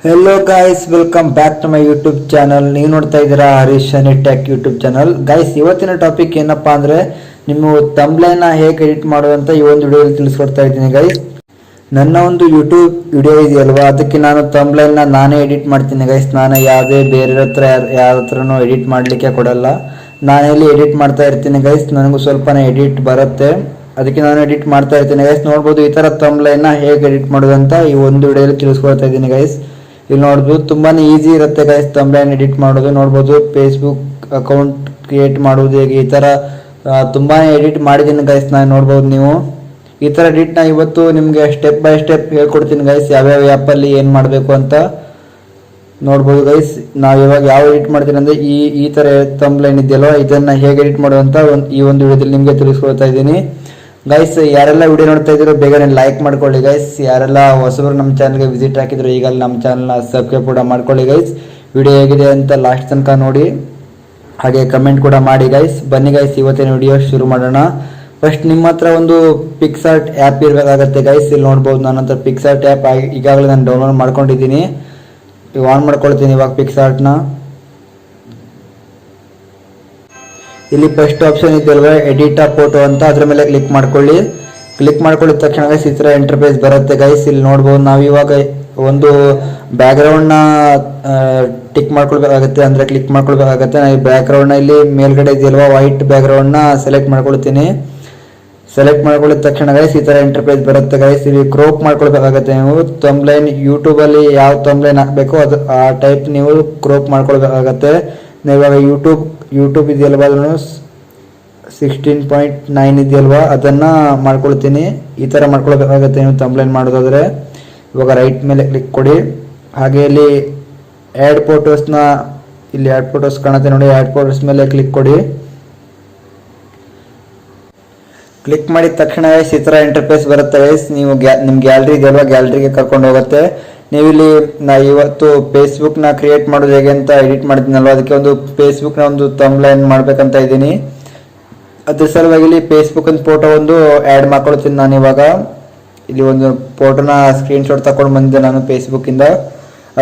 Hello guys, welcome back to my YouTube channel. ನೀವು ನೋಡ್ತಾ ಇದ್ದೀರಾ Harish Shani tech YouTube channel. Guys, ಇವತ್ತಿನ ಟಾಪಿಕ್ ಏನಪ್ಪಾ ಅಂದ್ರೆ ನಿಮ್ಮ ಥಂಬ್ನೈಲ್ನ ಹೇಗೆ ಎಡಿಟ್ ಮಾಡುವಂತ ಈ ಒಂದು ವಿಡಿಯೋದಲ್ಲಿ ತಿಳಿಸ್ಕೊಡ್ತಾ ಇದ್ದೀನಿ ಗೈಸ್. ನನ್ನ ಒಂದು ಯೂಟ್ಯೂಬ್ ವಿಡಿಯೋ ಇದೆಯಲ್ವಾ, ಅದಕ್ಕೆ ನಾನು ಥಂಬ್ನೈಲ್ನ ನಾನೇ ಎಡಿಟ್ ಮಾಡ್ತೀನಿ ಗೈಸ್. ನಾನು ಯಾವುದೇ ಬೇರೆ ಹತ್ರ ಯಾರ ಹತ್ರನೂ ಎಡಿಟ್ ಮಾಡಲಿಕ್ಕೆ ಕೊಡಲ್ಲ. ನಾನೆಲ್ಲಿ ಎಡಿಟ್ ಮಾಡ್ತಾ ಇರ್ತೀನಿ ಗೈಸ್. ನನಗೂ ಸ್ವಲ್ಪನೇ ಎಡಿಟ್ ಬರುತ್ತೆ, ಅದಕ್ಕೆ ನಾನು ಎಡಿಟ್ ಮಾಡ್ತಾ ಇರ್ತೀನಿ ಗೈಸ್. ನೋಡ್ಬೋದು ಈ ಥರ ಥಂಬ್ನೈಲ್ನ ಹೇಗೆ ಎಡಿಟ್ ಮಾಡೋದಂತ ಈ ಒಂದು ವಿಡಿಯೋದಲ್ಲಿ ತಿಳಿಸ್ಕೊಡ್ತಾ ಇದ್ದೀನಿ ಗೈಸ್. ಇಲ್ಲಿ ನೋಡ್ಬೋದು ತುಂಬಾನೇ ಈಸಿ ಇರುತ್ತೆ ಗೈಸ್ ಥಂಬ್ನೈಲ್ ಎಡಿಟ್ ಮಾಡೋದು. ನೋಡ್ಬೋದು ಫೇಸ್ಬುಕ್ ಅಕೌಂಟ್ ಕ್ರಿಯೇಟ್ ಮಾಡುವುದು ಹೇಗೆ, ಈ ಥರ ತುಂಬಾನೇ ಎಡಿಟ್ ಮಾಡಿದ್ದೀನಿ ಗೈಸ್. ನಾನು ನೋಡ್ಬೋದು ನೀವು ಈ ಥರ ಎಡಿಟ್ನ ಇವತ್ತು ನಿಮಗೆ ಸ್ಟೆಪ್ ಬೈ ಸ್ಟೆಪ್ ಹೇಳ್ಕೊಡ್ತೀನಿ ಗೈಸ್, ಯಾವ್ಯಾವ ಆ್ಯಪಲ್ಲಿ ಏನು ಮಾಡಬೇಕು ಅಂತ ನೋಡ್ಬೋದು ಗೈಸ್. ನಾವು ಇವಾಗ ಯಾವ ಎಡಿಟ್ ಮಾಡ್ತೀನಿ ಅಂದರೆ ಈ ಥರ ಥಂಬ್ನೈಲ್ ಇದೆಯಲ್ವ, ಇದನ್ನು ಹೇಗೆ ಎಡಿಟ್ ಮಾಡುವಂತ ಈ ಒಂದು ವಿಡಿಯೋದಲ್ಲಿ ನಿಮಗೆ ತಿಳಿಸ್ಕೊಳ್ತಾ ಇದ್ದೀನಿ ಗೈಸ್. ಯಾರೆಲ್ಲ ವಿಡಿಯೋ ನೋಡ್ತಾ ಇದ್ದೀರೋ ಬೇಗನೆ ಲೈಕ್ ಮಾಡ್ಕೊಳ್ಳಿ ಗೈಸ್. ಯಾರೆಲ್ಲ ಹೊಸಬರು ನಮ್ಮ ಚಾನಲ್ಗೆ ವಿಸಿಟ್ ಹಾಕಿದ್ರು ಈಗಲೇ ನಮ್ಮ ಚಾನಲ್ನ ಸಬ್ಸ್ಕ್ರೈಬ್ ಕೂಡ ಮಾಡ್ಕೊಳ್ಳಿ ಗೈಸ್. ವಿಡಿಯೋ ಹೇಗಿದೆ ಅಂತ ಲಾಸ್ಟ್ ತನಕ ನೋಡಿ, ಹಾಗೆ ಕಮೆಂಟ್ ಕೂಡ ಮಾಡಿ ಗೈಸ್. ಬನ್ನಿ ಗೈಸ್, ಇವತ್ತಿನ ವಿಡಿಯೋ ಶುರು ಮಾಡೋಣ. ಫಸ್ಟ್ ನಿಮ್ಮ ಹತ್ರ ಒಂದು ಪಿಕ್ಸಾರ್ಟ್ ಆ್ಯಪ್ ಇರಬೇಕಾಗತ್ತೆ ಗೈಸ್. ಇಲ್ಲಿ ನೋಡ್ಬೋದು ನನ್ನ ಹತ್ರ ಪಿಕ್ಸಾರ್ಟ್ ಆ್ಯಪ್ ಈಗಾಗಲೇ ನಾನು ಡೌನ್ಲೋಡ್ ಮಾಡ್ಕೊಂಡಿದ್ದೀನಿ. ಆನ್ ಮಾಡ್ಕೊಳ್ತೀನಿ ಇವಾಗ ಪಿಕ್ಸಾರ್ಟ್ನ. ಇಲ್ಲಿ ಫಸ್ಟ್ ಆಪ್ಷನ್ ಇದೆಯಲ್ವ ಎಡಿಟ್ ಅ ಫೋಟೋ ಅಂತ, ಅದ್ರ ಮೇಲೆ ಕ್ಲಿಕ್ ಮಾಡ್ಕೊಳ್ಳಿ. ಕ್ಲಿಕ್ ಮಾಡ್ಕೊಳ್ಳಿದ ತಕ್ಷಣ ಗೈಸ್ ಈ ಥರ ಇಂಟರ್ಫೇಸ್ ಬರುತ್ತೆ ಗೈಸ್. ಇಲ್ಲಿ ನೋಡ್ಬೋದು ನಾವು ಇವಾಗ ಒಂದು ಬ್ಯಾಕ್ಗ್ರೌಂಡ್ನ ಟಿಕ್ ಮಾಡ್ಕೊಳ್ಬೇಕಾಗುತ್ತೆ, ಅಂದರೆ ಕ್ಲಿಕ್ ಮಾಡ್ಕೊಳ್ಬೇಕಾಗತ್ತೆ. ನಾನು ಈ ಬ್ಯಾಕ್ಗ್ರೌಂಡ್ನ ಇಲ್ಲಿ ಮೇಲ್ಗಡೆ ಇದೆಯಲ್ವ ವೈಟ್ ಬ್ಯಾಕ್ಗ್ರೌಂಡ್ನ ಸೆಲೆಕ್ಟ್ ಮಾಡ್ಕೊಳ್ತೀನಿ. ಸೆಲೆಕ್ಟ್ ಮಾಡ್ಕೊಳ್ಳಿದ ತಕ್ಷಣ ಗೈಸ್ ಈ ಥರ ಇಂಟರ್ಫೇಸ್ ಬರುತ್ತೆ ಗೈಸ್. ಇಲ್ಲಿ ಕ್ರೋಪ್ ಮಾಡ್ಕೊಳ್ಬೇಕಾಗತ್ತೆ. ನೀವು ಥಂಬ್ನೈಲ್ ಯೂಟ್ಯೂಬಲ್ಲಿ ಯಾವ ಥಂಬ್ನೈಲ್ ಹಾಕಬೇಕು ಅದು ಆ ಟೈಪ್ ನೀವು ಕ್ರೋಪ್ ಮಾಡ್ಕೊಳ್ಬೇಕಾಗತ್ತೆ. ನೀವು ಇವಾಗ ಯೂಟ್ಯೂಬ್ ಇದೆಯಲ್ವಾ, ಅದನ್ನು 16.9 ಇದೆಯಲ್ವಾ, ಅದನ್ನು ಮಾಡ್ಕೊಳ್ತೀನಿ. ಈ ಥರ ಮಾಡ್ಕೊಳ್ಬೇಕಾಗತ್ತೆ ನೀವು ಥಂಬ್ನೈಲ್ ಮಾಡೋದಾದರೆ. ಇವಾಗ ರೈಟ್ ಮೇಲೆ ಕ್ಲಿಕ್ ಕೊಡಿ. ಹಾಗೆ ಇಲ್ಲಿ ಆ್ಯಡ್ ಫೋಟೋಸ್ನ ಇಲ್ಲಿ ಆ್ಯಡ್ ಫೋಟೋಸ್ ಕಾಣುತ್ತೆ ನೋಡಿ, ಆ್ಯಡ್ ಫೋಟೋಸ್ ಮೇಲೆ ಕ್ಲಿಕ್ ಕೊಡಿ. ಕ್ಲಿಕ್ ಮಾಡಿದ ತಕ್ಷಣ ಈ ಥರ ಇಂಟರ್ಫೇಸ್ ಬರುತ್ತೆ ಗೈಸ್. ನೀವು ನಿಮ್ಮ ಗ್ಯಾಲರಿ ಇದೆಯಲ್ವಾ, ಗ್ಯಾಲರಿಗೆ ಕರ್ಕೊಂಡು ಹೋಗುತ್ತೆ. ನೀವು ಇಲ್ಲಿ ಇವತ್ತು ಫೇಸ್ಬುಕ್ನ ಕ್ರಿಯೇಟ್ ಮಾಡೋದು ಹೇಗೆ ಅಂತ ಎಡಿಟ್ ಮಾಡ್ತೀನಲ್ವ, ಅದಕ್ಕೆ ಒಂದು ಫೇಸ್ಬುಕ್ನ ಒಂದು ಥಂಬ್ನೈಲ್ ಮಾಡ್ಬೇಕಂತ ಇದ್ದೀನಿ. ಅದ್ರ ಸಲುವಾಗಿ ಇಲ್ಲಿ ಫೇಸ್ಬುಕ್ ಒಂದು ಫೋಟೋ ಒಂದು ಆ್ಯಡ್ ಮಾಡ್ಕೊಳ್ತೀನಿ ನಾನು. ಇವಾಗ ಇಲ್ಲಿ ಒಂದು ಫೋಟೋನ ಸ್ಕ್ರೀನ್ಶಾಟ್ ತಗೊಂಡು ಬಂದಿದ್ದೆ ನಾನು ಫೇಸ್ಬುಕ್ಕಿಂದ,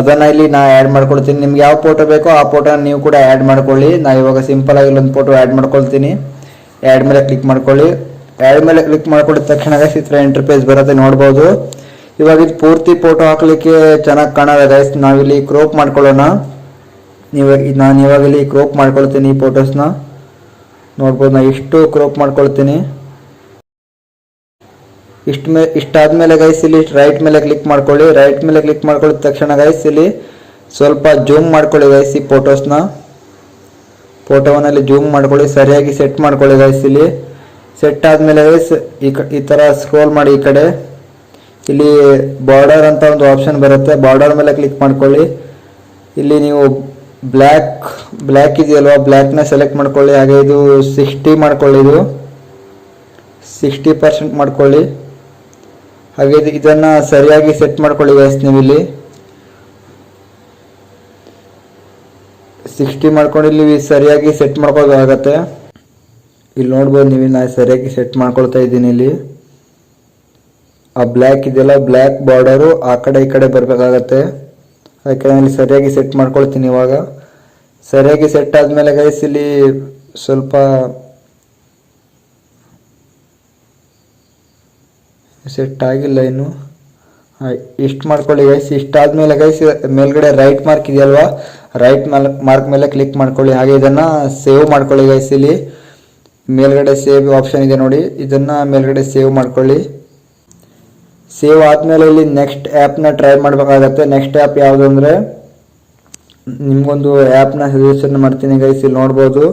ಅದನ್ನು ಇಲ್ಲಿ ನಾ ಆ್ಯಡ್ ಮಾಡ್ಕೊಳ್ತೀನಿ. ನಿಮ್ಗೆ ಯಾವ ಫೋಟೋ ಬೇಕೋ ಆ ಫೋಟೋನ ನೀವು ಕೂಡ ಆ್ಯಡ್ ಮಾಡ್ಕೊಳ್ಳಿ. ನಾ ಇವಾಗ ಸಿಂಪಲ್ ಆಗಿ ಇಲ್ಲೊಂದು ಫೋಟೋ ಆ್ಯಡ್ ಮಾಡ್ಕೊಳ್ತೀನಿ. ಆ್ಯಡ್ ಮೇಲೆ ಕ್ಲಿಕ್ ಮಾಡ್ಕೊಳ್ಳಿ. ಆ್ಯಡ್ ಮೇಲೆ ಕ್ಲಿಕ್ ಮಾಡ್ಕೊಂಡಿದ ತಕ್ಷಣ ಈ ಥರ ಇಂಟರ್ಫೇಸ್ ಬರುತ್ತೆ ನೋಡ್ಬೋದು. ಇವಾಗ ಇದು ಪೂರ್ತಿ ಫೋಟೋ ಹಾಕ್ಲಿಕ್ಕೆ ಚೆನ್ನಾಗಿ ಕಾಣೋದು ಗೈಸ್. ನಾವಿಲ್ಲಿ ಕ್ರೋಪ್ ಮಾಡ್ಕೊಳ್ಳೋಣ. ನಾನು ಇವಾಗ ಇಲ್ಲಿ ಕ್ರೋಪ್ ಮಾಡ್ಕೊಳ್ತೀನಿ ಈ ಫೋಟೋಸ್ನ. ನೋಡ್ಬೋದು ನಾ ಇಷ್ಟು ಕ್ರೋಪ್ ಮಾಡ್ಕೊಳ್ತೀನಿ. ಇಷ್ಟಾದ್ಮೇಲೆ ಗೈಸ್ ಇಲ್ಲಿ ರೈಟ್ ಮೇಲೆ ಕ್ಲಿಕ್ ಮಾಡ್ಕೊಳ್ಳಿ. ರೈಟ್ ಮೇಲೆ ಕ್ಲಿಕ್ ಮಾಡ್ಕೊಳ್ಳಿದ ತಕ್ಷಣ ಗೈಸ್ ಇಲ್ಲಿ ಸ್ವಲ್ಪ ಜೂಮ್ ಮಾಡ್ಕೊಳ್ಳಿ ಗೈಸ್. ಈ ಫೋಟೋವನ್ನಲ್ಲಿ ಜೂಮ್ ಮಾಡ್ಕೊಳ್ಳಿ, ಸರಿಯಾಗಿ ಸೆಟ್ ಮಾಡ್ಕೊಳ್ಳಿ ಗೈಸ್. ಇಲ್ಲಿ ಸೆಟ್ ಆದ್ಮೇಲೆ ಗೈಸ್ ಈ ಥರ ಸ್ಕ್ರೋಲ್ ಮಾಡಿ. ಈ ಕಡೆ ಇಲ್ಲಿ ಬಾರ್ಡರ್ ಅಂತ ಒಂದು ಆಪ್ಷನ್ ಬರುತ್ತೆ, ಬಾರ್ಡರ್ ಮೇಲೆ ಕ್ಲಿಕ್ ಮಾಡ್ಕೊಳ್ಳಿ. ಇಲ್ಲಿ ನೀವು ಬ್ಲ್ಯಾಕ್ ಇದೆಯಲ್ವಾ, ಬ್ಲ್ಯಾಕ್ನ ಸೆಲೆಕ್ಟ್ ಮಾಡ್ಕೊಳ್ಳಿ. ಹಾಗೆ ಇದು 60 ಮಾಡ್ಕೊಳ್ಳಿ, ಇದು 60% ಮಾಡ್ಕೊಳ್ಳಿ. ಹಾಗೆ ಇದನ್ನ ಸರಿಯಾಗಿ ಸೆಟ್ ಮಾಡ್ಕೊಳ್ಳಿ ಗೈಸ್. ನೀವು ಇಲ್ಲಿ 60 ಮಾಡ್ಕೊಂಡು ಇಲ್ಲಿ ಸರಿಯಾಗಿ ಸೆಟ್ ಮಾಡ್ಕೋಬೇಕಾಗತ್ತೆ. ಇಲ್ಲಿ ನೋಡ್ಬೋದು ನೀವು, ನಾನು ಸರಿಯಾಗಿ ಸೆಟ್ ಮಾಡ್ಕೊಳ್ತಾ ಇದ್ದೀನಿ. ಇಲ್ಲಿ ಆ ಬ್ಲ್ಯಾಕ್ ಇದೆಯಲ್ಲ, ಬ್ಲ್ಯಾಕ್ ಬಾರ್ಡರು ಆ ಕಡೆ ಈ ಕಡೆ ಬರಬೇಕಾಗತ್ತೆ. ಅದಕ್ಕೆ ನಾನು ಇಲ್ಲಿ ಸರಿಯಾಗಿ ಸೆಟ್ ಮಾಡ್ಕೊಳ್ತೀನಿ. ಇವಾಗ ಸರಿಯಾಗಿ ಸೆಟ್ ಆದಮೇಲೆ ಗೈಸ್ ಇಲ್ಲಿ ಸ್ವಲ್ಪ ಸೆಟ್ ಆಗಿಲ್ಲ ಇನ್ನು, ಇಷ್ಟು ಮಾಡ್ಕೊಳ್ಳಿ ಗೈಸ್. ಇಷ್ಟಾದ್ಮೇಲೆ ಗೈಸ್ ಮೇಲ್ಗಡೆ ರೈಟ್ ಮಾರ್ಕ್ ಇದೆಯಲ್ವಾ, ರೈಟ್ ಮಾರ್ಕ್ ಮೇಲೆ ಕ್ಲಿಕ್ ಮಾಡ್ಕೊಳ್ಳಿ. ಹಾಗೆ ಇದನ್ನು ಸೇವ್ ಮಾಡ್ಕೊಳ್ಳಿ ಗೈಸ್. ಇಲ್ಲಿ ಮೇಲ್ಗಡೆ ಸೇವ್ ಆಪ್ಷನ್ ಇದೆ ನೋಡಿ, ಇದನ್ನು ಮೇಲ್ಗಡೆ ಸೇವ್ ಮಾಡ್ಕೊಳ್ಳಿ. ಸೇವ್ ಆದಮೇಲೆ ಇಲ್ಲಿ ನೆಕ್ಸ್ಟ್ ಆ್ಯಪ್ನ ಟ್ರೈ ಮಾಡಬೇಕಾಗತ್ತೆ. ನೆಕ್ಸ್ಟ್ ಆ್ಯಪ್ ಯಾವುದು ಅಂದರೆ ನಿಮ್ಗೊಂದು ಆ್ಯಪ್ನ ಸಜೆಷನ್ ಮಾಡ್ತೀನಿ ಗೈಸ್. ಇಲ್ಲಿ ನೋಡ್ಬೋದು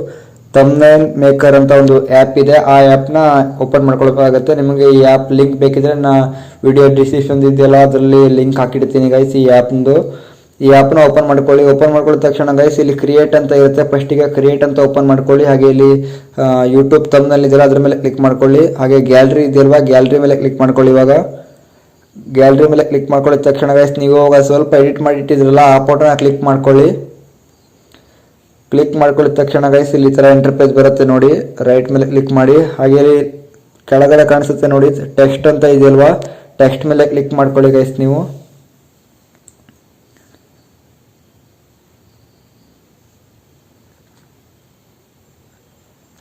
ಥಂಬ್ನೈಲ್ ಮೇಕರ್ ಅಂತ ಒಂದು ಆ್ಯಪ್ ಇದೆ. ಆ ಆ್ಯಪ್ನ ಓಪನ್ ಮಾಡ್ಕೊಳ್ಬೇಕಾಗತ್ತೆ. ನಿಮಗೆ ಈ ಆ್ಯಪ್ ಲಿಂಕ್ ಬೇಕಿದ್ರೆ ನಾ ವಿಡಿಯೋ ಡಿಸ್ಕ್ರಿಪ್ಷನ್ ಇದೆಯಲ್ಲ ಅದರಲ್ಲಿ ಲಿಂಕ್ ಹಾಕಿಡ್ತೀನಿ ಗೈಸ್. ಈ ಆ್ಯಪ್ನ ಓಪನ್ ಮಾಡ್ಕೊಳ್ಳಿ. ಓಪನ್ ಮಾಡ್ಕೊಳ್ಳಿದ ತಕ್ಷಣ ಗೈಸ್ ಇಲ್ಲಿ ಕ್ರಿಯೇಟ್ ಅಂತ ಇರುತ್ತೆ. ಫಸ್ಟಿಗೆ ಕ್ರಿಯೇಟ್ ಅಂತ ಓಪನ್ ಮಾಡ್ಕೊಳ್ಳಿ. ಹಾಗೆ ಇಲ್ಲಿ ಯೂಟ್ಯೂಬ್ ಥಂಬ್ನೈಲ್ ಇದೆಯಲ್ಲ ಅದ್ರ ಮೇಲೆ ಕ್ಲಿಕ್ ಮಾಡ್ಕೊಳ್ಳಿ. ಹಾಗೆ ಗ್ಯಾಲರಿ ಇದೆಯಲ್ವಾ, ಗ್ಯಾಲರಿ ಮೇಲೆ ಕ್ಲಿಕ್ ಮಾಡ್ಕೊಳ್ಳಿ. ಇವಾಗ ಗ್ಯಾಲರಿ ಮೇಲೆ ಕ್ಲಿಕ್ ಮಾಡ್ಕೊಳ್ಳಿದ ತಕ್ಷಣ ಗೈಸ್ ನೀವು ಇವಾಗ ಸ್ವಲ್ಪ ಎಡಿಟ್ ಮಾಡಿ ಇಟ್ಟಿದ್ರಲ್ಲ ಆ ಫೋಟೋನ ಕ್ಲಿಕ್ ಮಾಡ್ಕೊಳ್ಳಿ. ಕ್ಲಿಕ್ ಮಾಡ್ಕೊಳ್ಳಿದ ತಕ್ಷಣ ಗೈಸ್ ಇಲ್ಲಿ ಈ ಥರ ಇಂಟರ್ಫೇಸ್ ಬರುತ್ತೆ ನೋಡಿ. ರೈಟ್ ಮೇಲೆ ಕ್ಲಿಕ್ ಮಾಡಿ. ಹಾಗೆ ಕೆಳಗಡೆ ಕಾಣಿಸುತ್ತೆ ನೋಡಿ ಟೆಕ್ಸ್ಟ್ ಅಂತ ಇದೆಯಲ್ವಾ, ಟೆಕ್ಸ್ಟ್ ಮೇಲೆ ಕ್ಲಿಕ್ ಮಾಡ್ಕೊಳ್ಳಿ ಗೈಸ್. ನೀವು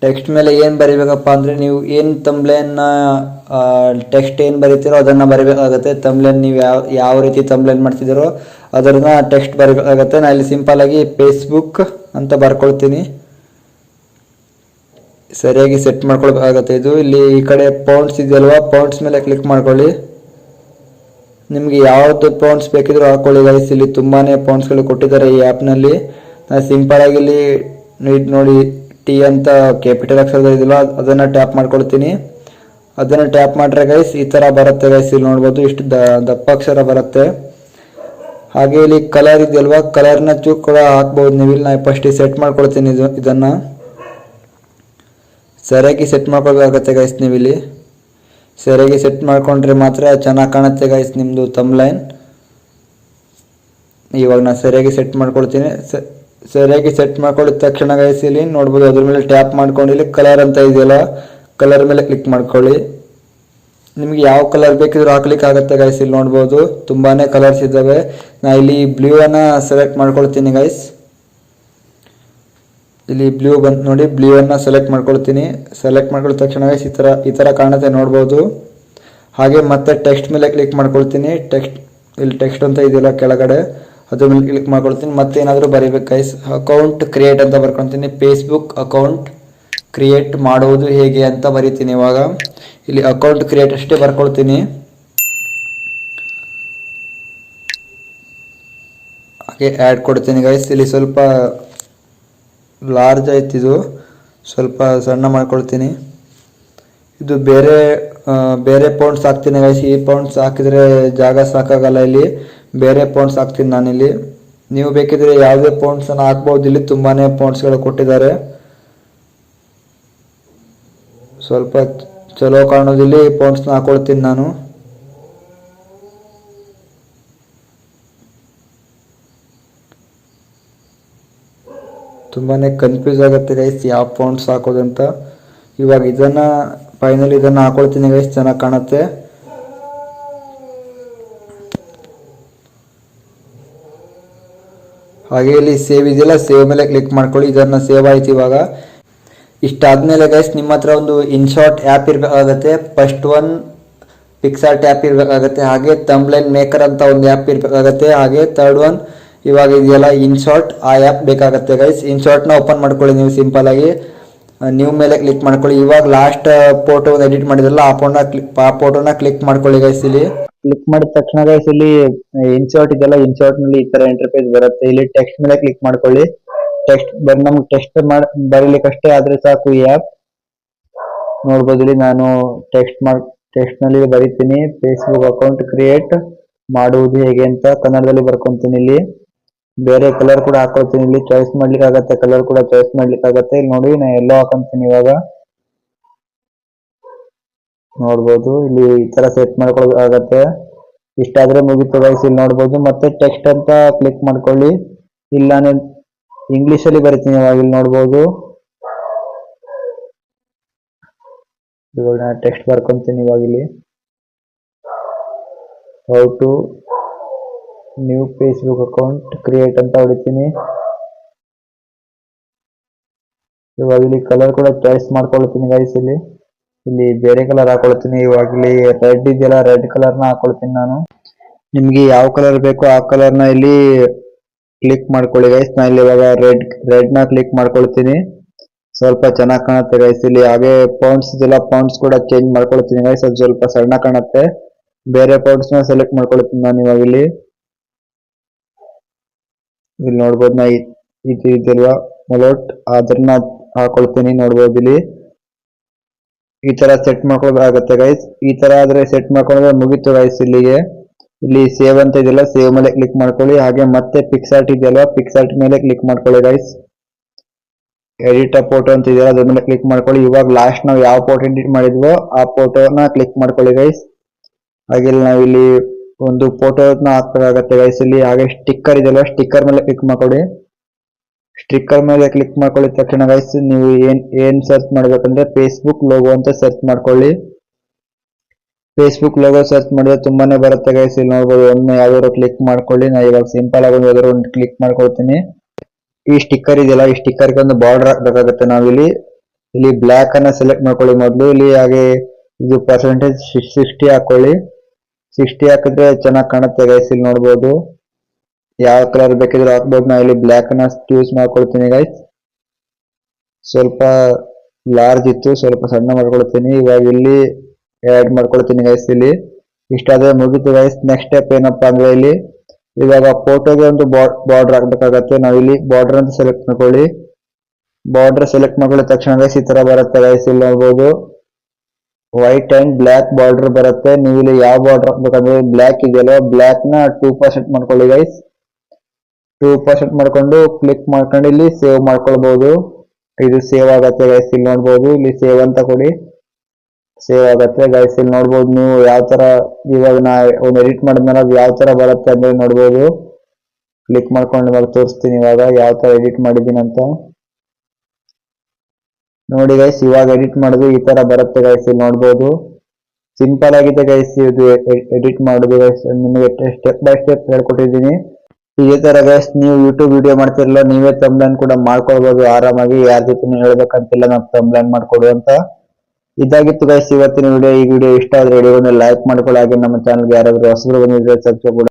ಟೆಕ್ಸ್ಟ್ ಮೇಲೆ ಏನು ಬರಿಬೇಕಪ್ಪ ಅಂದರೆ ನೀವು ಏನು ತಂಬ್ಲೇನ್ನ ಟೆಕ್ಸ್ಟ್ ಏನು ಬರೀತೀರೋ ಅದನ್ನು ಬರಿಬೇಕಾಗತ್ತೆ. ತಂಬ್ಲೇನ್ ನೀವು ಯಾವ ರೀತಿ ತಂಬ್ಲೇನ್ ಮಾಡ್ತಿದ್ದೀರೋ ಅದನ್ನು ಟೆಕ್ಸ್ಟ್ ಬರಿಬೇಕಾಗತ್ತೆ. ನಾನು ಇಲ್ಲಿ ಸಿಂಪಲಾಗಿ ಫೇಸ್ಬುಕ್ ಅಂತ ಬರ್ಕೊಳ್ತೀನಿ. ಸರಿಯಾಗಿ ಸೆಟ್ ಮಾಡ್ಕೊಳ್ಬೇಕಾಗತ್ತೆ. ಇದು ಇಲ್ಲಿ ಈ ಕಡೆ ಪೌಂಡ್ಸ್ ಇದೆಯಲ್ವಾ, ಪೌಂಡ್ಸ್ ಮೇಲೆ ಕ್ಲಿಕ್ ಮಾಡ್ಕೊಳ್ಳಿ. ನಿಮಗೆ ಯಾವುದು ಪೌಂಡ್ಸ್ ಬೇಕಿದ್ರೂ ಹಾಕೊಳ್ಳಿ ಗೈಸ್. ಇಲ್ಲಿ ತುಂಬಾ ಪೌಂಡ್ಸ್ಗಳು ಕೊಟ್ಟಿದ್ದಾರೆ ಈ ಆ್ಯಪ್ನಲ್ಲಿ. ನಾನು ಸಿಂಪಲಾಗಿ ಇಲ್ಲಿ ನೋಡಿ ಟಿ ಅಂತ ಕ್ಯಾಪಿಟಲ್ ಅಕ್ಷರದಲ್ಲಿ ಇದೆಯಲ್ಲ ಅದನ್ನು ಟ್ಯಾಪ್ ಮಾಡ್ಕೊಳ್ತೀನಿ. ಅದನ್ನು ಟ್ಯಾಪ್ ಮಾಡ್ರೆ ಗೈಸ್ ಈ ಥರ ಬರುತ್ತೆ ಗೈಸ್. ಇಲ್ಲಿ ನೋಡ್ಬೋದು ಇಷ್ಟು ದಪ್ಪ ಅಕ್ಷರ ಬರುತ್ತೆ. ಹಾಗೆ ಇಲ್ಲಿ ಕಲರ್ ಇದೆಯಲ್ವಾ, ಕಲರ್ನ ಚೂಕ್ ಕೂಡ ಹಾಕ್ಬೋದು ನೀವು. ಇಲ್ಲಿ ನಾನು ಫಸ್ಟ್ ಸೆಟ್ ಮಾಡ್ಕೊಳ್ತೀನಿ. ಇದನ್ನು ಸರಿಯಾಗಿ ಸೆಟ್ ಮಾಡ್ಕೊಳ್ಬೇಕಾಗತ್ತೆ ಗೈಸ್. ನೀವು ಇಲ್ಲಿ ಸರಿಯಾಗಿ ಸೆಟ್ ಮಾಡ್ಕೊಂಡ್ರೆ ಮಾತ್ರ ಚೆನ್ನಾಗಿ ಕಾಣುತ್ತೆ ಗೈಸ್ ನಿಮ್ಮದು ಥಂಬ್ಲೈನ್. ಇವಾಗ ನಾನು ಸರಿಯಾಗಿ ಸೆಟ್ ಮಾಡ್ಕೊಳ್ತೀನಿ. ಸರಿಯಾಗಿ ಸೆಟ್ ಮಾಡ್ಕೊಳ್ಳಿದ ತಕ್ಷಣ ಗೈಸ್ ಇಲ್ಲಿ ನೋಡ್ಬೋದು ಅದ್ರ ಮೇಲೆ ಟ್ಯಾಪ್ ಮಾಡ್ಕೊಂಡು ಇಲ್ಲಿ ಕಲರ್ ಅಂತ ಇದೆಯಲ್ಲ, ಕಲರ್ ಮೇಲೆ ಕ್ಲಿಕ್ ಮಾಡ್ಕೊಳ್ಳಿ. ನಿಮ್ಗೆ ಯಾವ ಕಲರ್ ಬೇಕಿದ್ರೂ ಹಾಕ್ಲಿಕ್ಕೆ ಆಗುತ್ತೆ ಗೈಸ್. ಇಲ್ಲಿ ನೋಡ್ಬೋದು ತುಂಬಾ ಕಲರ್ಸ್ ಇದ್ದಾವೆ. ನಾ ಇಲ್ಲಿ ಬ್ಲೂ ಅನ್ನ ಸೆಲೆಕ್ಟ್ ಮಾಡ್ಕೊಳ್ತೀನಿ ಗೈಸ್. ಇಲ್ಲಿ ಬ್ಲೂ ಬಂತು ನೋಡಿ, ಬ್ಲೂ ಅನ್ನ ಸೆಲೆಕ್ಟ್ ಮಾಡ್ಕೊಳ್ತೀನಿ. ಸೆಲೆಕ್ಟ್ ಮಾಡ್ಕೊಳ್ಳಿದ ತಕ್ಷಣ ಗೈಸ್ ಈ ಥರ ಕಾಣುತ್ತೆ ನೋಡ್ಬೋದು. ಹಾಗೆ ಮತ್ತೆ ಟೆಕ್ಸ್ಟ್ ಮೇಲೆ ಕ್ಲಿಕ್ ಮಾಡ್ಕೊಳ್ತೀನಿ. ಇಲ್ಲಿ ಟೆಕ್ಸ್ಟ್ ಅಂತ ಇದೆಯಲ್ಲ ಕೆಳಗಡೆ, ಅದ್ರ ಮೇಲೆ ಕ್ಲಿಕ್ ಮಾಡ್ಕೊಳ್ತೀನಿ. ಮತ್ತೆ ಏನಾದರೂ ಬರೀಬೇಕು ಗೈಸ್. ಅಕೌಂಟ್ ಕ್ರಿಯೇಟ್ ಅಂತ ಬರ್ಕೊಳ್ತೀನಿ. ಫೇಸ್ಬುಕ್ ಅಕೌಂಟ್ ಕ್ರಿಯೇಟ್ ಮಾಡುವುದು ಹೇಗೆ ಅಂತ ಬರೀತೀನಿ. ಇವಾಗ ಇಲ್ಲಿ ಅಕೌಂಟ್ ಕ್ರಿಯೇಟ್ ಅಷ್ಟೇ ಬರ್ಕೊಳ್ತೀನಿ. ಹಾಗೆ ಆ್ಯಡ್ ಕೊಡ್ತೀನಿ ಗೈಸ್. ಇಲ್ಲಿ ಸ್ವಲ್ಪ ಲಾರ್ಜ್ ಆಯ್ತಿದು, ಸ್ವಲ್ಪ ಸಣ್ಣ ಮಾಡ್ಕೊಳ್ತೀನಿ. ಇದು ಬೇರೆ ಪೌಂಡ್ಸ್ ಹಾಕ್ತೀನಿ ಗೈಸ್. ಈ ಪೌಂಡ್ಸ್ ಹಾಕಿದರೆ ಜಾಗ ಸಾಕಾಗಲ್ಲ. ಇಲ್ಲಿ ಬೇರೆ ಪೌಂಡ್ಸ್ ಹಾಕ್ತೀನಿ ನಾನಿಲ್ಲಿ. ನೀವು ಬೇಕಿದ್ರೆ ಯಾವುದೇ ಪೌಂಡ್ಸನ್ನು ಹಾಕ್ಬೋದು. ಇಲ್ಲಿ ತುಂಬಾ ಪೌಂಡ್ಸ್ಗಳು ಕೊಟ್ಟಿದ್ದಾರೆ. ಸ್ವಲ್ಪ ಚಲೋ ಕಾಣೋದಿಲ್ಲಿ ಪೌಂಡ್ಸ್ನ ಹಾಕೊಳ್ತೀನಿ ನಾನು. ತುಂಬಾ ಕನ್ಫ್ಯೂಸ್ ಆಗುತ್ತೆ ಗೈಸ್ ಯಾವ ಪೌಂಡ್ಸ್ ಹಾಕೋದಂತ. ಇವಾಗ ಫೈನಲ್ ಇದನ್ನು ಹಾಕೊಳ್ತೀನಿ ಗೈಸ್, ಚೆನ್ನಾಗಿ ಕಾಣುತ್ತೆ. ಹಾಗೆ ಇಲ್ಲಿ ಸೇವ್ ಇದೆಯಲ್ಲ, ಸೇವ್ ಮೇಲೆ ಕ್ಲಿಕ್ ಮಾಡ್ಕೊಳ್ಳಿ. ಇದನ್ನು ಸೇವ್ ಆಯ್ತು. ಇವಾಗ ಇಷ್ಟಾದ್ಮೇಲೆ ಗೈಸ್ ನಿಮ್ಮ ಹತ್ರ ಒಂದು ಇನ್ಶಾರ್ಟ್ ಆ್ಯಪ್ ಇರಬೇಕಾಗತ್ತೆ. ಫಸ್ಟ್ ಒನ್ ಪಿಕ್ಸಾರ್ಟ್ ಆ್ಯಪ್ ಇರಬೇಕಾಗತ್ತೆ. ಹಾಗೆ ಥಂಬ್ಲೈನ್ ಮೇಕರ್ ಅಂತ ಒಂದು ಆ್ಯಪ್ ಇರಬೇಕಾಗತ್ತೆ. ಹಾಗೆ ಥರ್ಡ್ ಒನ್ ಇವಾಗ ಇದೆಯಲ್ಲ ಇನ್ಶಾರ್ಟ್, ಆ ಆ್ಯಪ್ ಬೇಕಾಗತ್ತೆ ಗೈಸ್. ಇನ್ಶಾರ್ಟ್ನ ಓಪನ್ ಮಾಡ್ಕೊಳ್ಳಿ ನೀವು ಸಿಂಪಲಾಗಿ. ನ್ಯೂ ಮೇಲೆ ಕ್ಲಿಕ್ ಮಾಡ್ಕೊಳ್ಳಿ. ಇವಾಗ ಲಾಸ್ಟ್ ಫೋಟೋ ಎಡಿಟ್ ಮಾಡಿದ್ರಲ್ಲ ಆ ಫೋಟೋನ ಕ್ಲಿಕ್ ಮಾಡ್ಕೊಳ್ಳಿ ಗೈಸ್. ಇಲ್ಲಿ ಕ್ಲಿಕ್ ಮಾಡಿದ ತಕ್ಷಣ ಗೈಸ್ ಇಲ್ಲಿ ಇನ್ಸರ್ಟ್ ಇದೆಲ್ಲ, ಇನ್ಸರ್ಟ್ ನಲ್ಲಿ ಈ ತರ ಇಂಟರ್ಫೇಸ್ ಬರುತ್ತೆ. ಇಲ್ಲಿ ಟೆಕ್ಸ್ಟ್ ಮೇಲೆ ಕ್ಲಿಕ್ ಮಾಡ್ಕೊಳ್ಳಿ. ನಮ್ಗೆ ಟೆಕ್ಸ್ಟ್ ಬರೀಲಿಕ್ಕಷ್ಟೇ ಆದ್ರೆ ಸಾಕು ಈ ಆ್ಯಪ್. ನೋಡ್ಬೋದು ಇಲ್ಲಿ ನಾನು ಟೆಕ್ಸ್ಟ್ ನಲ್ಲಿ ಬರೀತೀನಿ. ಫೇಸ್ಬುಕ್ ಅಕೌಂಟ್ ಕ್ರಿಯೇಟ್ ಮಾಡುವುದು ಹೇಗೆ ಅಂತ ಕನ್ನಡದಲ್ಲಿ ಬರ್ಕೊಂತೀನಿ. ಇಲ್ಲಿ ಬೇರೆ ಕಲರ್ ಕೂಡ ಹಾಕೊಳ್ತೀನಿ. ಇಲ್ಲಿ ಚಾಯ್ಸ್ ಮಾಡ್ಲಿಕ್ಕೆ ಆಗತ್ತೆ, ಕಲರ್ ಕೂಡ ಚಾಯ್ಸ್ ಮಾಡ್ಲಿಕ್ಕೆ ಆಗತ್ತೆ. ಇಲ್ಲಿ ನೋಡಿ ನಾನು ಎಲ್ಲೋ ಹಾಕೊಂತೀನಿ. ಇವಾಗ ನೋಡ್ಬೋದು ಇಲ್ಲಿ ಈ ತರ ಸೆಟ್ ಮಾಡ್ಕೊಳಕಾಗತ್ತೆ. ಇಷ್ಟಾದ್ರೆ ಮುಗಿತು ಗೈಸ್. ಇಲ್ಲಿ ನೋಡ್ಬೋದು ಮತ್ತೆ ಟೆಕ್ಸ್ಟ್ ಅಂತ ಕ್ಲಿಕ್ ಮಾಡ್ಕೊಳ್ಳಿ. ಇಲ್ಲಿ ನಾನು ಇಂಗ್ಲಿಷ್ ಅಲ್ಲಿ ಬರಿತೀನಿ. ಇವಾಗ ಇಲ್ಲಿ ನೋಡ್ಬೋದು ಇವಾಗ ನಾನು ಟೆಕ್ಸ್ಟ್ ಬರ್ಕೊಂತೀನಿ. ಇವಾಗ ಇಲ್ಲಿ how to new Facebook account create ಅಂತ ಹೊಡಿತೀನಿ. ಇವಾಗ ಇಲ್ಲಿ ಕಲರ್ ಕೂಡ ಚಾಯ್ಸ್ ಮಾಡ್ಕೊಳ್ತೀನಿ ಗೈಸ್. ಇಲ್ಲಿ ಬೇರೆ ಕಲರ್ ಹಾಕೊಳ್ತೀನಿ. ಇವಾಗ ಇಲ್ಲಿ ರೆಡ್ ಇದೆಯಲ್ಲ, ರೆಡ್ ಕಲರ್ನ ಹಾಕೊಳ್ತೀನಿ ನಾನು. ನಿಮ್ಗೆ ಯಾವ ಕಲರ್ ಬೇಕೋ ಆ ಕಲರ್ನ ಇಲ್ಲಿ ಕ್ಲಿಕ್ ಮಾಡ್ಕೊಳ್ಳಿ ಗೈಸ್. ನಾನು ಇಲ್ಲಿ ಇವಾಗ ರೆಡ್ ನ ಕ್ಲಿಕ್ ಮಾಡ್ಕೊಳ್ತೀನಿ. ಸ್ವಲ್ಪ ಚೆನ್ನಾಗಿ ಕಾಣುತ್ತೆ ಗೈಸ್. ಇಲ್ಲಿ ಹಾಗೆ ಪೌಂಡ್ಸ್ ಇದೆಲ್ಲ, ಪೌಂಡ್ಸ್ ಕೂಡ ಚೇಂಜ್ ಮಾಡ್ಕೊಳ್ತೀನಿ ಗೈಸ್. ಅದು ಸ್ವಲ್ಪ ಸಣ್ಣ ಕಾಣುತ್ತೆ. ಬೇರೆ ಪೌಂಡ್ಸ್ ನ ಸೆಲೆಕ್ಟ್ ಮಾಡ್ಕೊಳ್ತೀನಿ ನಾನು. ಇವಾಗ ಇಲ್ಲಿ ನೋಡ್ಬೋದು ನಾ ಇದು ಇದೆಲ್ವಾ ಮೊಲೋಟ್, ಅದನ್ನ ಹಾಕೊಳ್ತೀನಿ. ನೋಡ್ಬೋದು ಇಲ್ಲಿ ಈ ತರ ಸೆಟ್ ಮಾಡ್ಕೊಳ್ಬೇಕಾಗತ್ತೆ ಗೈಸ್. ಈ ತರ ಆದ್ರೆ ಸೆಟ್ ಮಾಡ್ಕೊಂಡ್ರೆ ಮುಗೀತು ಗೈಸ್. ಇಲ್ಲಿ ಸೇವ್ ಅಂತ ಇದೆಯಲ್ಲ, ಸೇವ್ ಮೇಲೆ ಕ್ಲಿಕ್ ಮಾಡ್ಕೊಳ್ಳಿ. ಹಾಗೆ ಮತ್ತೆ ಪಿಕ್ಸಾರ್ಟ್ ಇದೆಯಲ್ವಾ, ಪಿಕ್ಸಾರ್ಟ್ ಮೇಲೆ ಕ್ಲಿಕ್ ಮಾಡ್ಕೊಳ್ಳಿ ಗೈಸ್. ಎಡಿಟ್ ಅ ಫೋಟೋ ಅಂತ ಇದೆಯಲ್ಲ, ಅದ್ರ ಮೇಲೆ ಕ್ಲಿಕ್ ಮಾಡ್ಕೊಳ್ಳಿ. ಇವಾಗ ಲಾಸ್ಟ್ ನಾವು ಯಾವ ಫೋಟೋ ಎಡಿಟ್ ಮಾಡಿದ್ವೋ ಆ ಫೋಟೋನ ಕ್ಲಿಕ್ ಮಾಡ್ಕೊಳ್ಳಿ ಗೈಸ್. ಹಾಗೆ ನಾವಿಲ್ಲಿ ಒಂದು ಫೋಟೋನ ಹಾಕ್ಬೇಕಾಗತ್ತೆ ಗೈಸ್. ಇಲ್ಲಿ ಹಾಗೆ ಸ್ಟಿಕ್ಕರ್ ಇದೆಯಲ್ಲ, ಸ್ಟಿಕ್ಕರ್ ಮೇಲೆ ಕ್ಲಿಕ್ ಮಾಡ್ಕೊಳ್ಳಿ. ಸ್ಟಿಕ್ಕರ್ ಮೇಲೆ ಕ್ಲಿಕ್ ಮಾಡ್ಕೊಳ್ಳಿದ ತಕ್ಷಣ ಗೈಸ್ ನೀವು ಏನ್ ಸರ್ಚ್ ಮಾಡ್ಬೇಕಂದ್ರೆ ಫೇಸ್ಬುಕ್ ಲೋಗೋ ಅಂತ ಸರ್ಚ್ ಮಾಡ್ಕೊಳ್ಳಿ. ಫೇಸ್ಬುಕ್ ಲೋಗೋ ಸರ್ಚ್ ಮಾಡಿದ್ರೆ ತುಂಬಾನೇ ಬರುತ್ತೆ ಗೈಸ್. ಇಲ್ಲಿ ನೋಡ್ಬೋದು ಒಮ್ಮೆ ಯಾವ್ದಾದ್ರು ಕ್ಲಿಕ್ ಮಾಡ್ಕೊಳ್ಳಿ. ನಾ ಇವಾಗ ಸಿಂಪಲ್ ಆಗಿ ಯಾವ್ದಾದ್ರು ಒಂದು ಕ್ಲಿಕ್ ಮಾಡ್ಕೊಳ್ತೀನಿ. ಈ ಸ್ಟಿಕ್ಕರ್ ಇದೆಯಲ್ಲ, ಈ ಸ್ಟಿಕ್ಕರ್ಗೆ ಒಂದು ಬಾರ್ಡರ್ ಹಾಕ್ಬೇಕಾಗತ್ತೆ ನಾವಿಲ್ಲಿ. ಇಲ್ಲಿ ಬ್ಲ್ಯಾಕ್ ಅನ್ನ ಸೆಲೆಕ್ಟ್ ಮಾಡ್ಕೊಳ್ಳಿ ಮೊದಲು. ಇಲ್ಲಿ ಹಾಗೆ ಇದು ಪರ್ಸೆಂಟೇಜ್ 60 ಹಾಕೊಳ್ಳಿ. 60 ಹಾಕಿದ್ರೆ ಚೆನ್ನಾಗಿ ಕಾಣುತ್ತೆ ಗೈಸ್. ಇಲ್ಲಿ ನೋಡ್ಬೋದು ಯಾವ ಕಲರ್ ಬೇಕಿದ್ರೆ ಹಾಕ್ಬೋದು. ನಾ ಇಲ್ಲಿ ಬ್ಲ್ಯಾಕ್ ಅನ್ನ ಚೂಸ್ ಮಾಡ್ಕೊಳ್ತೀನಿ ಗೈಸ್. ಸ್ವಲ್ಪ ಲಾರ್ಜ್ ಇತ್ತು, ಸ್ವಲ್ಪ ಸಣ್ಣ ಮಾಡ್ಕೊಳ್ತೀನಿ. ಇವಾಗ ಇಲ್ಲಿ ಆಡ್ ಮಾಡ್ಕೊಳ್ತೀನಿ ಗೈಸ್. ಇಲ್ಲಿ ಇಷ್ಟಾದ್ರೆ ಮುಗಿತು ಗೈಸ್. ನೆಕ್ಸ್ಟ್ ಸ್ಟೆಪ್ ಏನಪ್ಪಾ ಅಂದ್ರೆ ಇಲ್ಲಿ ಇವಾಗ ಫೋಟೋಗೆ ಒಂದು ಬಾರ್ಡರ್ ಹಾಕ್ಬೇಕಾಗತ್ತೆ. ನಾವು ಇಲ್ಲಿ ಬಾರ್ಡರ್ ಅಂತ ಸೆಲೆಕ್ಟ್ ಮಾಡ್ಕೊಳ್ಳಿ. ಬಾರ್ಡರ್ ಸೆಲೆಕ್ಟ್ ಮಾಡ್ಕೊಳ್ಳಿದ ತಕ್ಷಣ ಗೈಸ್ ಈ ತರ ಬರುತ್ತೆ ಗೈಸ್. ಇಲ್ಲಿ ನೋಡ್ಬೋದು ವೈಟ್ ಅಂಡ್ ಬ್ಲ್ಯಾಕ್ ಬಾರ್ಡರ್ ಬರುತ್ತೆ. ನೀವು ಇಲ್ಲಿ ಯಾವ ಬಾರ್ಡರ್ ಹಾಕ್ಬೇಕಂದ್ರೆ ಬ್ಲ್ಯಾಕ್ ಇದೆಯಲ್ಲ, ಬ್ಲ್ಯಾಕ್ ನ 2% ಮಾಡ್ಕೊಳ್ಳಿ ಗೈಸ್. 2% ಮಾಡ್ಕೊಂಡು ಕ್ಲಿಕ್ ಮಾಡ್ಕೊಂಡು ಇಲ್ಲಿ ಸೇವ್ ಮಾಡ್ಕೊಳ್ಬಹುದು. ಇದು ಸೇವ್ ಆಗತ್ತೆ ಗೈಸ್. ಇಲ್ಲಿ ನೋಡ್ಬೋದು ಇಲ್ಲಿ ಸೇವ್ ಅಂತ ಕೊಡಿ, ಸೇವ್ ಆಗತ್ತೆ ಗೈಸ್. ಇಲ್ಲಿ ನೋಡ್ಬೋದು ನೀವು ಯಾವ ತರ ಇವಾಗ ನಾ ಒಂದು ಎಡಿಟ್ ಮಾಡಿದ್ಮೇಲೆ ಅದು ಯಾವ ತರ ಬರುತ್ತೆ ಅಂದ್ರೆ ನೋಡ್ಬೋದು. ಕ್ಲಿಕ್ ಮಾಡ್ಕೊಂಡು ಇವಾಗ ತೋರಿಸ್ತೀನಿ ಇವಾಗ ಯಾವ ತರ ಎಡಿಟ್ ಮಾಡಿದ್ದೀನಿ ಅಂತ ನೋಡಿ ಗೈಸ್. ಇವಾಗ ಎಡಿಟ್ ಮಾಡೋದು ಈ ತರ ಬರುತ್ತೆ ಗೈಸ್. ಇಲ್ಲಿ ನೋಡ್ಬೋದು ಸಿಂಪಲ್ ಆಗಿದೆ ಗೈಸ್ ಇದು ಎಡಿಟ್ ಮಾಡೋದು ಗೈಸ್. ನಿಮಗೆ ಸ್ಟೆಪ್ ಬೈ ಸ್ಟೆಪ್ ಹೇಳ್ಕೊಟ್ಟಿದ್ದೀನಿ. ಇದೇ ತರ ಗೈಸ್ ನೀವು ಯೂಟ್ಯೂಬ್ ವಿಡಿಯೋ ಮಾಡ್ತಿರಲ್ಲ, ನೀವೇ ತಮ್ಲೈನ್ ಕೂಡ ಮಾಡ್ಕೊಳ್ಬಹುದು ಆರಾಮಾಗಿ. ಯಾರ ಜೊತೆ ಹೇಳ್ಬೇಕಂತಿಲ್ಲ ನಾವು ತಮ್ಲೈನ್ ಮಾಡ್ಕೊಡು ಅಂತ. ಇದಾಗಿತ್ತು ಗೈಸ್ ಇವತ್ತಿನ ವಿಡಿಯೋ. ಈ ವಿಡಿಯೋ ಇಷ್ಟ ಆದ್ರೆ ವಿಡಿಯೋನ ಲೈಕ್ ಮಾಡ್ಕೊಳ್ಳಿ. ಹಾಗೆ ನಮ್ಮ ಚಾನಲ್ಗೆ ಯಾರಾದ್ರೂ ಹೊಸಬರು ಬಂದಿದ್ರೆ ಸಬ್ಸ್ಕ್ರೈಬ್